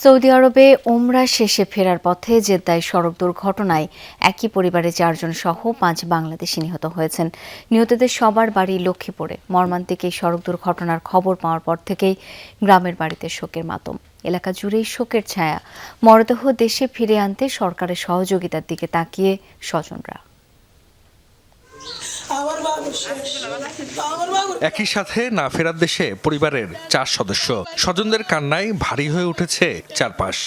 Saudi আরবে ওমরা শেষে ফেরার পথে জেদ্দায় সড়ক দুর্ঘটনায় একই পরিবারের 4 জন সহ 5 বাংলাদেশি নিহত হয়েছেন। নিহতদের সবার বাড়ি লক্ষ্মীপুরে। মর্মান্তিক এই সড়ক দুর্ঘটনার খবর পাওয়ার পর থেকেই গ্রামের বাড়িতে শোকের মাতম। এলাকা জুড়েই শোকের ছায়া। মরদেহ দেশে ফিরে আনতে সরকারের সহযোগিতার দিকে তাকিয়ে স্বজনরা। একই সাথে না ফেরার দেশে পরিবারের 4 সদস্য। স্বজনদের কান্নায় ভারী হয়ে উঠেছে চারপাশ।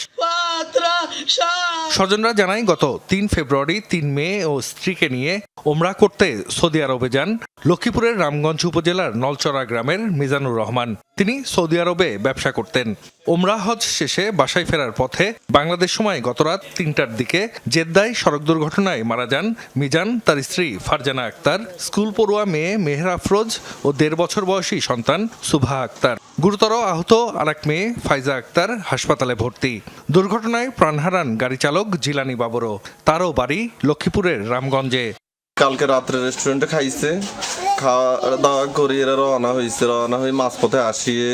স্বজনরা জানায় গত 3 ফেব্রুয়ারি 3 মেয়ে ও স্ত্রীকে নিয়ে ওমরা করতে সৌদি আরবে যান লক্ষ্মীপুরের রামগঞ্জ উপজেলার নলচড়া গ্রামের মিজানুর রহমান। তিনি সৌদি আরবে ব্যবসা করতেন। ওমরা হজ শেষে বাসায় ফেরার পথে বাংলাদেশ সময় গতরাত 3টার দিকে জেদ্দায় সড়ক দুর্ঘটনায় মারা যান মিজান, তার স্ত্রী ফারজানা আক্তার, স্কুল পড়ুয়া মেয়ে মেহের আফরোজ ও 1.5 বছর বয়সী সন্তান সুভা আক্তার। গুরুতর আহত আরেক মেয়ে ফাইজা আক্তার হাসপাতালে ভর্তি। দুর্ঘটনায় প্রাণ হারান গাড়ি চালক জিলানি বাবরও। তারও বাড়ি লক্ষ্মীপুরের রামগঞ্জে। কালকে রাত্রে রেস্টুরেন্টে খাইছে, খাওয়া দাওয়া করে এরা রওনা হয়ে মাঝপথে আসিয়ে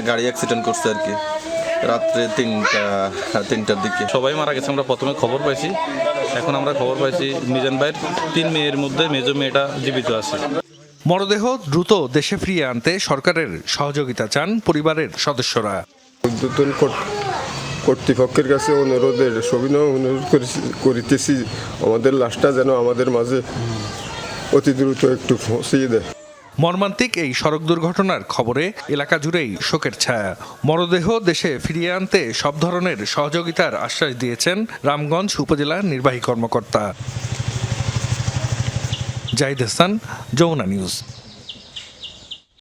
গাড়ি অ্যাক্সিডেন্ট করছে আর কি, রাত্রে 3টার দিকে। সবাই মারা গেছে। আমরা প্রথমে খবর পাইছি, এখন আমরা খবর পাইছি মিজান ভাইয়ের 3 মেয়ের মধ্যে মেজো মেয়েটা জীবিত আছে। মরদেহ দ্রুত দেশে ফিরিয়ে আনতে সরকারের সহযোগিতা চান পরিবারের সদস্যরা। কর্তৃপক্ষের কাছে সবিনয় অনুরোধ করিতেছি, আমাদের লাশটা যেন আমাদের মাঝে অতি দ্রুত একটু পৌঁছিয়ে দেয়। মর্মান্তিক এই সড়ক দুর্ঘটনার খবরে এলাকা জুড়েই শোকের ছায়া। মরদেহ দেশে ফিরিয়ে আনতে সব ধরনের সহযোগিতার আশ্বাস দিয়েছেন রামগঞ্জ উপজেলা নির্বাহী কর্মকর্তা। জাহিদ হাসান, যমুনা নিউজ।